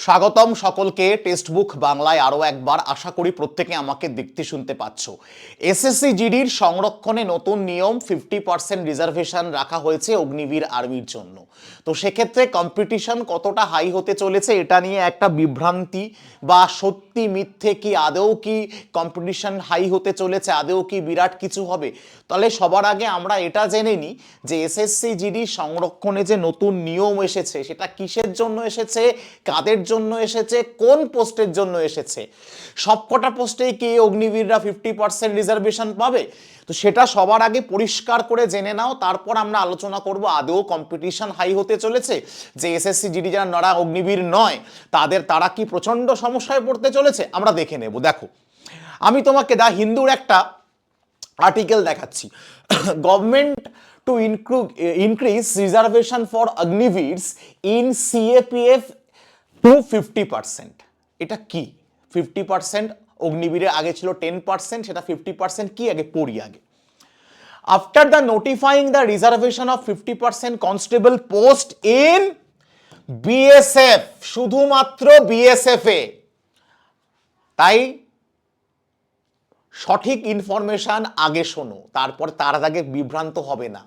স্বাগতম সকলকে টেক্সটবুক বাংলায় আরও একবার। আশা করি প্রত্যেকে আমাকে দেখতে শুনতে পাচ্ছ। এসএসসি জিডির সংরক্ষণে নতুন নিয়ম, 50% রিজার্ভেশন রাখা হয়েছে অগ্নিবীর আর্মির জন্য। তো সেক্ষেত্রে কম্পিটিশন কতটা হাই হতে চলেছে এটা নিয়ে একটা বিভ্রান্তি বা সত্যি মিথ্যে, কি আদৌ কি কম্পিটিশন হাই হতে চলেছে, আদৌ কি বিরাট কিছু হবে। তাহলে সবার আগে আমরা এটা জেনে নিই যে এসএসসি জিডি সংরক্ষণে যে নতুন নিয়ম এসেছে সেটা কিসের জন্য এসেছে, কাদের জন্য এসেছে, কোন পোস্টের জন্য এসেছে। সবকটা পোস্টেই কি অগ্নিবীররা 50% রিজার্ভেশন পাবে? তো সেটা সবার আগে পরিষ্কার করে জেনে নাও, তারপর আমরা আলোচনা করব আদৌ কম্পিটিশন হাই হতে চলেছে, যে এসএসসি জিডি যারা অগ্নিবীর নয় তারা কি প্রচন্ড সমস্যায় পড়তে চলেছে। আমরা দেখে নেব। দেখো, আমি তোমাকে দা হিন্দুর একটা আর্টিকেল দেখাচ্ছি। Government to increase reservation for Agniveers in CAPF to 50%। এটা কি 50%? অগ্নিবীরের আগে ছিল 10%, সেটা 50% কি আগে পড়ি আগে। After the notifying the reservation of 50% constable post in BSF, শুধুমাত্র বিএসএফ এ, তাই সঠিক ইনফরমেশন আগে শোনো, তারপর তার আগে বিভ্রান্ত হবে না।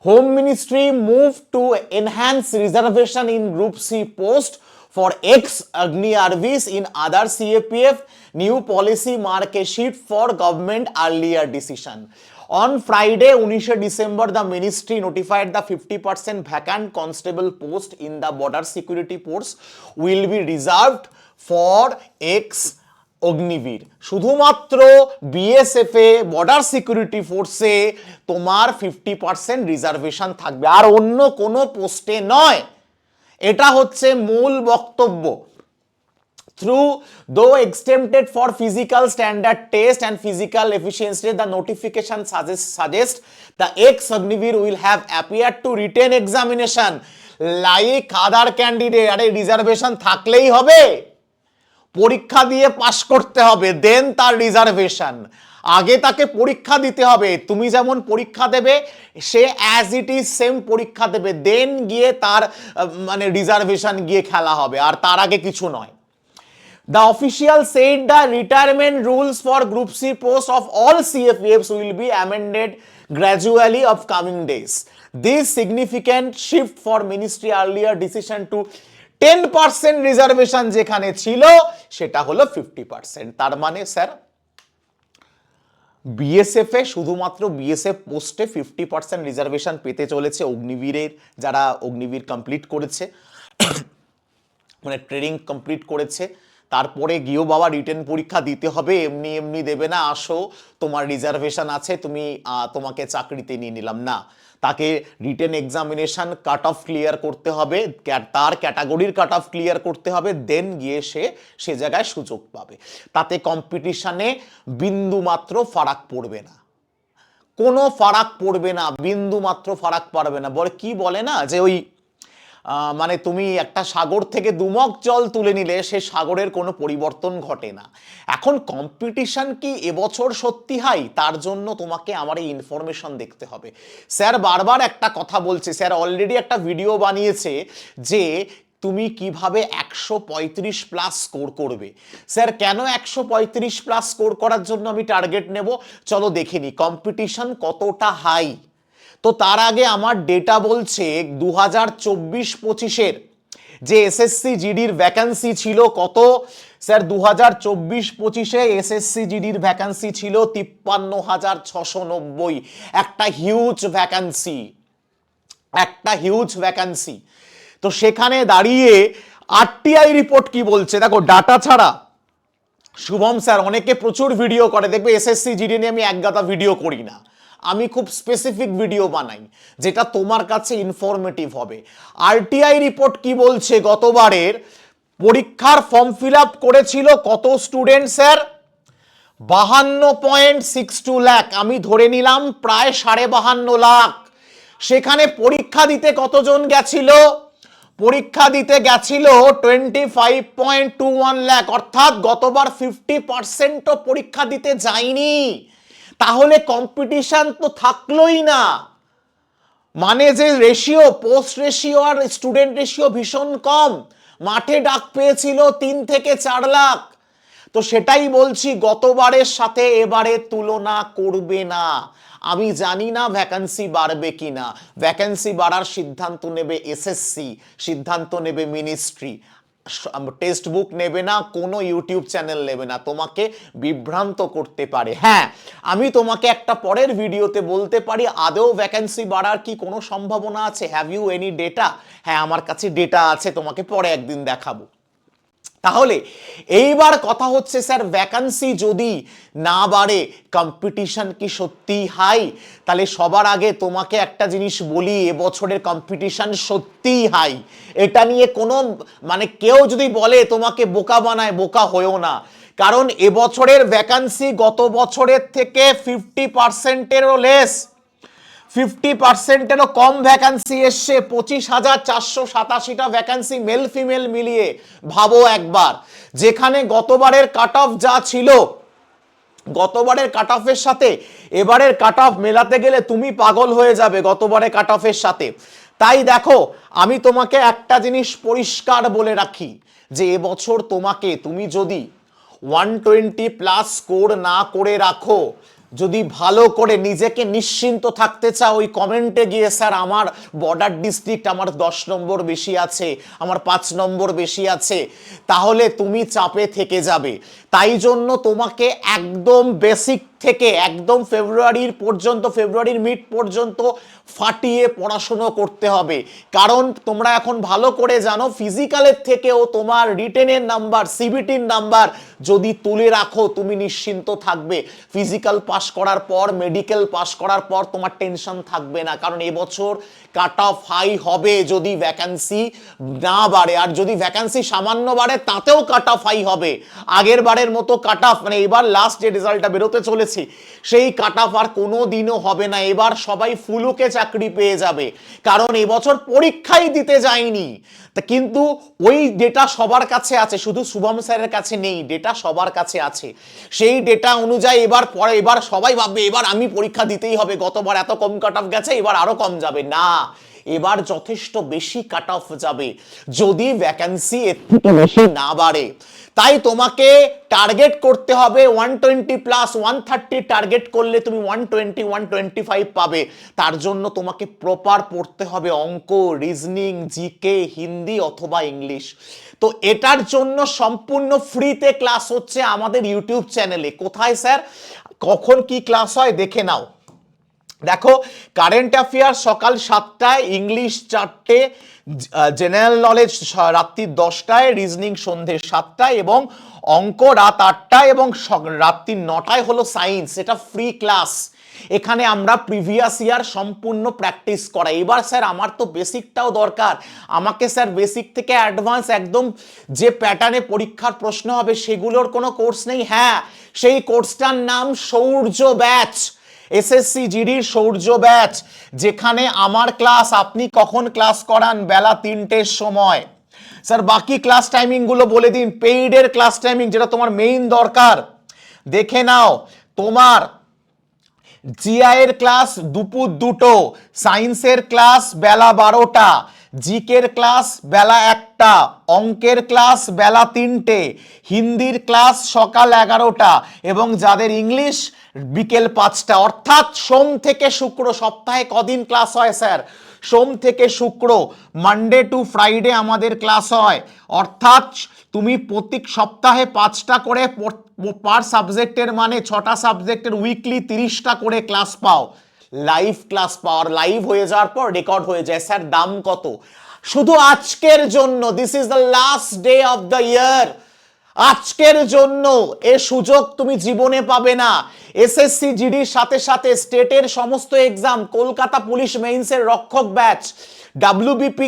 Home ministry move to enhance reservation in group C post for ex-Agni Arvis in other CAPF. New policy mark a shift for government earlier decision. On Friday, 19 December, the ministry notified the 50% vacant constable post in the border security force will be reserved for ex-অগ্নিবীর। শুধুমাত্র BSF এ, border security ফোর্সে তোমার 50% reservation থাকবে, আর অন্য কোনো পোস্টে নয়। এটা হচ্ছে মূল বক্তব্য। থ্রু দো এক্সটেম্পটেড for physical standard test and physical efficiency, the notification suggest the x Agniveer will have appear to written examination like other candidate. আরে রিজার্ভেশন থাকলেই হবে? পরীক্ষা দিয়ে পাশ করতে হবে, দেন তার রিজার্ভেশন। আগে তাকে পরীক্ষা দিতে হবে, তুমি যেমন পরীক্ষা দেবে সে অ্যাজ ইট ইজ সেম পরীক্ষা দেবে, দেন গিয়ে তার মানে রিজার্ভেশন গিয়ে খেলা হবে, আর তার আগে কিছু নয়। The official said the retirement rules for Group C posts of all CFEFs will be amended gradually of coming days. This significant shift for ministry earlier decision to 10% reservation যেখানে ছিল সেটা হলো 50%। তার মানে স্যার বিএসএফ এ, শুধুমাত্র BSF পোস্টে 50% reservation পেতে চলেছে অগ্নিবীরের, যারা অগ্নিবীর কমপ্লিট করেছে, মানে ট্রেনিং কমপ্লিট করেছে, তারপরে গিয়েও বাবা রিটেন পরীক্ষা দিতে হবে, এমনি এমনি দেবে না, আসো তোমার রিজার্ভেশন আছে তুমি তোমাকে চাকরিতে নিয়ে নিলাম না। তাকে written examination cut off clear করতে হবে, তার ক্যাটাগরির কাট অফ ক্লিয়ার করতে হবে, দেন গিয়ে সে জায়গায় সুযোগ পাবে। তাতে কম্পিটিশনে বিন্দু মাত্র ফারাক পড়বে না, কোনো ফারাক পড়বে না, বিন্দু মাত্র ফারাক পড়বে না। বলে কি বলে না যে ওই মানে তুমি একটা সাগর থেকে দুমগ জল তুলে নিলে সে সাগরের কোনো পরিবর্তন ঘটে না। এখন কম্পিটিশন কি এবছর সত্যি হাই, তার জন্য তোমাকে আমার এই ইনফরমেশন দেখতে হবে। স্যার বারবার একটা কথা বলছে, স্যার অলরেডি একটা ভিডিও বানিয়েছে যে তুমি কিভাবে 135 প্লাস স্কোর করবে। স্যার কেন 135 প্লাস স্কোর করার জন্য আমি টার্গেট নেব? চলো দেখে নি কম্পিটিশন কতটা হাই। তো তার আগে আমার ডেটা বলছে 2024-25-এর যে এসএসসি জিডির ভ্যাকান্সি ছিল কত। স্যার 2024-25-এ এসএসসি জিডির ভ্যাকান্সি ছিল 53,690, একটা হিউজ ভ্যাকান্সি, একটা হিউজ ভ্যাকান্সি। তো সেখানে দাঁড়িয়ে আরটিআই রিপোর্ট কি বলছে দেখো, ডাটা ছাড়া। শুভম স্যার অনেকে প্রচুর ভিডিও করে, দেখবে এসএসসি জিডি নিয়ে আমি একগাদা ভিডিও করি না, আমি খুব স্পেসিফিক ভিডিও বানাই যেটা তোমার কাছে ইনফরমেটিভ হবে। আরটিআই রিপোর্ট কি বলছে, গতবারের পরীক্ষার ফর্ম ফিল আপ করেছিল কত স্টুডেন্ট স্যার? 52.62 লাখ, আমি ধরে নিলাম প্রায় 52.5 লাখ। সেখানে পরীক্ষা দিতে কতজন গেছিল? পরীক্ষা দিতে গেছিল 25.21 লাখ, অর্থাৎ গতবার 50%ও পরীক্ষা দিতে যায়নি। তাহলে কম্পিটিশন তো থাকলোই না, মানে যে রেশিও, পোস্ট রেশিও আর স্টুডেন্ট রেশিও ভীষণ কম। মাঠে ডাক পেয়েছিল 3 থেকে 4 লাখ। তো সেটাই বলছি, গতবারের সাথে এবারে তুলনা করবে না। আমি জানি না ভ্যাকেন্সি বাড়বে কিনা, ভ্যাকেন্সি বাড়ার সিদ্ধান্ত নেবে এসএসসি, সিদ্ধান্ত নেবে মিনিস্ট্রি, টেক্সট বুক নেবে না, কোনো ইউটিউব চ্যানেল নেবে না, তোমাকে বিভ্রান্ত করতে পারে। হ্যাঁ, আমি তোমাকে একটা পরের ভিডিওতে বলতে পারি আদৌ ভ্যাকেন্সি বাড়ার কি কোনো সম্ভাবনা আছে। Have you any data? হ্যাঁ, আমার কাছে ডেটা আছে, তোমাকে পরে একদিন দেখাবো। তাহলে এইবার কথা হচ্ছে স্যার, ভ্যাকান্সি যদি না বাড়ে কম্পিটিশন কি সত্যি হাই? তাহলে সবার আগে তোমাকে একটা জিনিস বলি, এবছরের কম্পিটিশন সত্যি হাই। এটা নিয়ে কোনো মানে কেউ যদি বলে তোমাকে বোকা বানায়, বোকা হয়েও না। কারণ এবছরের ভ্যাকান্সি গত বছরের থেকে 50%-এরও লেস, 50%-এরও কম ভ্যাকান্সি এসছে। 25,487টা ভ্যাকান্সি মেল ফিমেল মিলিয়ে। ভাবো একবার, যেখানে গতবারের কাট অফ যা ছিল, গতবারের কাট অফের সাথে এবারের কাট অফ মেলাতে গেলে তুমি পাগল হয়ে যাবে গতবারের কাট অফের সাথে। তাই দেখো, আমি তোমাকে একটা জিনিস পরিষ্কার বলে রাখি যে এবছর তুমি যদি 120+ স্কোর না করে রাখো, যদি ভালো করে নিজেকে নিশ্চিন্ত থাকতে চাও, ওই কমেন্টে গিয়ে স্যার আমার বর্ডার ডিস্ট্রিক্ট আমার 10 নম্বর বেশি আছে, আমার 5 নম্বর বেশি আছে, তাহলে তুমি চাপে থেকে যাবে। তাই জন্য তোমাকে একদম বেসিক থেকে একদম ফেব্রুয়ারির মিড পর্যন্ত ফাটিয়ে পড়াশুনো করতে হবে। কারণ তোমরা এখন ভালো করে জানো, ফিজিক্যালের থেকেও তোমার রিটেনের নাম্বার, সিবিটির নাম্বার যদি তুলে রাখো তুমি নিশ্চিন্ত থাকবে। ফিজিক্যাল পাস করার পর, মেডিকেল পাস করার পর তোমার টেনশন থাকবে না, কারণ এবছর কাট অফ হাই হবে যদি ভ্যাকান্সি না বাড়ে। আর যদি ভ্যাকান্সি সামান্য বাড়ে তাতেও কাট অফ হাই হবে। আগের বারের মতো কাট অফ, মানে এবার লাস্ট যে রেজাল্টটা বেরোতে চলেছে সেই কাট অফ আর কোনো দিনও হবে না। এবার সবাই ফুলুকে চাকরি পেয়ে যাবে, কারণ এবছর পরীক্ষাই দিতে যায়নি। তা কিন্তু ওই ডেটা সবার কাছে আছে, শুধু শুভম স্যারের কাছে নেই, ডেটা সবার কাছে আছে। সেই ডেটা অনুযায়ী এবার সবাই ভাববে এবার আমি পরীক্ষা দিতেই হবে, গতবার এত কম কাট অফ গেছে এবার আরো কম যাবে। না, এবার যথেষ্ট বেশি কাট অফ যাবে যদি ভ্যাকেন্সি একটু বেশি না বাড়ে। তাই তোমাকে টার্গেট করতে হবে 120+, 130 টার্গেট করলে তুমি 120, 125 পাবে। তার জন্য তোমাকে প্রপার পড়তে হবে অঙ্ক, রিজনিং, জিকে, হিন্দি অথবা ইংলিশ। তো এটার জন্য সম্পূর্ণ ফ্রিতে ক্লাস হচ্ছে আমাদের ইউটিউব চ্যানেলে। কোথায় স্যার, কখন কি ক্লাস হয় দেখে নাও। দেখো, কারেন্ট অ্যাফেয়ার সকাল 7টায়, ইংলিশ 4টে, জেনারেল নলেজ রাত্রি 10টায়, রিজনিং সন্ধ্যে 7টায় এবং অঙ্ক রাত 8টায় এবং রাত্রি 9টায় হলো সায়েন্স। এটা ফ্রি ক্লাস। এখানে আমরা প্রিভিয়াস ইয়ার সম্পূর্ণ প্র্যাকটিস করা। এবার স্যার আমার তো বেসিকটাও দরকার, আমাকে স্যার বেসিক থেকে অ্যাডভান্স একদম যে প্যাটার্নে পরীক্ষার প্রশ্ন হবে সেগুলোর কোনো কোর্স নেই। হ্যাঁ, সেই কোর্সটার নাম Shaurya batch, SSC জিডির Shaurya batch, যেখানে আমার ক্লাস, আপনি কখন ক্লাস করান, বেলা 3টের সময়। স্যার বাকি ক্লাস টাইমিং গুলো বলে দিন। পেইডের ক্লাস টাইমিং, যেটা তোমার মেইন দরকার, দেখে নাও। তোমার জিআই এর ক্লাস দুপুর 2টো, সায়েন্সের ক্লাস বেলা 12টা, জিকের ক্লাস বেলা 1টা, অঙ্কের ক্লাস বেলা 3টে, হিন্দির ক্লাস সকাল 11টা এবং যাদের ইংলিশ বিকেল 5টা। অর্থাৎ সোম থেকে শুক্র, সপ্তাহে কদিন ক্লাস হয় স্যার? সোম থেকে শুক্র, মানডে টু ফ্রাইডে আমাদের ক্লাস হয়। অর্থাৎ তুমি প্রতি সপ্তাহে 5টা করে পার সাবজেক্টের, মানে 6টা সাবজেক্টের উইকলি 30টা করে ক্লাস পাও। লাইভ ক্লাস পাওয়ার, লাইভ হয়ে যাওয়ার পর রেকর্ড হয়ে যায়। স্যার দাম কত? শুধু আজকের জন্য, this is the last day of the year, আজকের জন্য এ সুযোগ তুমি জীবনে পাবে না। এসএসসি জিডির সাথে সাথে স্টেটের সমস্ত এক্সাম, কলকাতা পুলিশ মেইনসের রক্ষক ব্যাচ, ডাব্লিউবিপি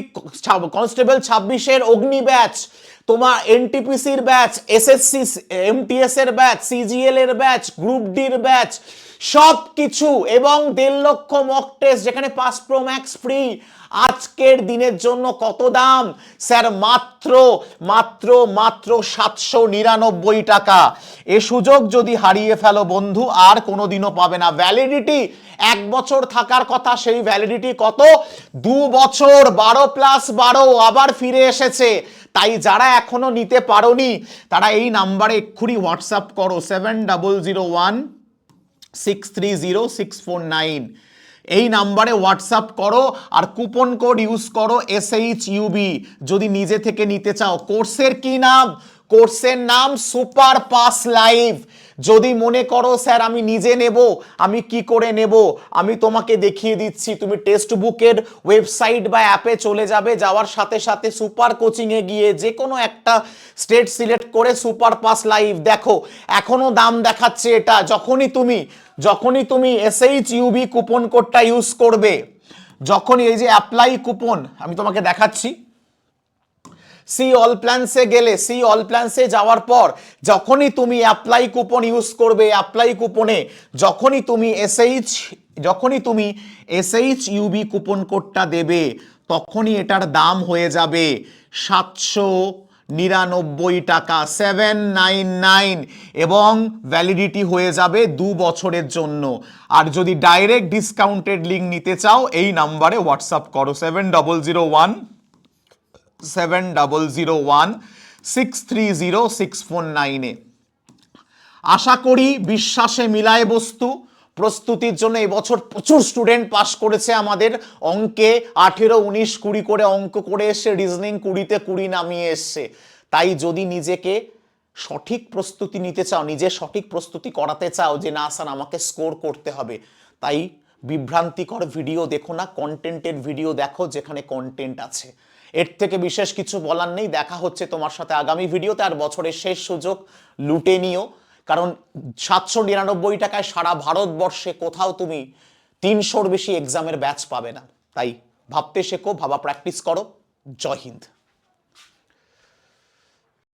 কনস্টেবল 26-এর অগ্নি ব্যাচ, তোমার এনটিপিসির ব্যাচ, এসএসসি এমটিএস এর ব্যাচ, সিজিএল এর ব্যাচ, গ্রুপ ডির ব্যাচ, সব কিছু এবং 1.5 লক্ষ মক টেস্ট, যেখানে 5 প্রো ম্যাক্স ফ্রি। আজকের দিনের জন্য কত দাম স্যার? মাত্র 799 টাকা। এ সুযোগ যদি হারিয়ে ফেলো বন্ধু, আর কোনোদিনও পাবে না। ভ্যালিডিটি 1 বছর থাকার কথা, সেই ভ্যালিডিটি কত? 2 বছর। 12+12 আবার ফিরে এসেছে। তাই যারা এখনো নিতে পারোনি তারা এই নাম্বারে এক্ষুনি হোয়াটসঅ্যাপ করো 7001630649। এই নাম্বারে হোয়াটসঅ্যাপ করো আর কুপন কোড ইউজ করো SHUB যদি নিজে থেকে নিতে চাও। কোর্সের কি নাম? কোর্সের নাম সুপার পাস লাইভ। যদি মনে করো স্যার আমি নিজে নেব, আমি কি করে নেব, আমি তোমাকে দেখিয়ে দিচ্ছি। তুমি টেক্সট বুকের ওয়েবসাইট বা অ্যাপে চলে যাবে, যাওয়ার সাথে সাথে সুপার কোচিংয়ে গিয়ে যে কোনো একটা স্টেট সিলেক্ট করে সুপার পাস লাইভ দেখো, এখনো দাম দেখাচ্ছে এটা। যখনই তুমি SHUB কুপন কোডটা ইউজ করবে, যখনই এই যে অ্যাপ্লাই কুপন আমি তোমাকে দেখাচ্ছি, সি অল প্ল্যান্সে গেলে, সি অল প্ল্যান্সে যাওয়ার পর যখনই তুমি অ্যাপ্লাই কুপন ইউজ করবে, অ্যাপ্লাই কুপনে যখনই তুমি SHUB কুপন কোডটা দেবে, তখনই এটার দাম হয়ে যাবে 799 টাকা, 799, এবং ভ্যালিডিটি হয়ে যাবে 2 বছরের জন্য। আর যদি ডাইরেক্ট ডিসকাউন্টেড লিঙ্ক নিতে চাও এই নাম্বারে হোয়াটসঅ্যাপ করো 7001630649-এ। আশা করি বিশ্বাসে মিলায় বস্তু প্রস্তুতির জন্য এবছর প্রচুর স্টুডেন্ট পাস করেছে আমাদের। অঙ্কে 18, 19, 20 করে অঙ্ক করে এসে, রিজনিং 20-তে 20 নামিয়ে এসছে। তাই যদি নিজেকে সঠিক প্রস্তুতি নিতে চাও, নিজের সঠিক প্রস্তুতি করাতে চাও যে না স্যার আমাকে স্কোর করতে হবে, তাই বিভ্রান্তিকর ভিডিও দেখো না, কন্টেন্টের ভিডিও দেখো যেখানে কন্টেন্ট আছে। এর থেকে বিশেষ কিছু বলার নেই। দেখা হচ্ছে তোমার সাথে আগামী ভিডিওতে। আর বছরের শেষ সুযোগ লুটে নিও, কারণ 799 টাকায় সারা ভারতবর্ষে কোথাও তুমি 300-র বেশি এক্সামের ব্যাচ পাবে না। তাই ভাবতে শেখো, ভাবা প্র্যাকটিস করো। জয় হিন্দ।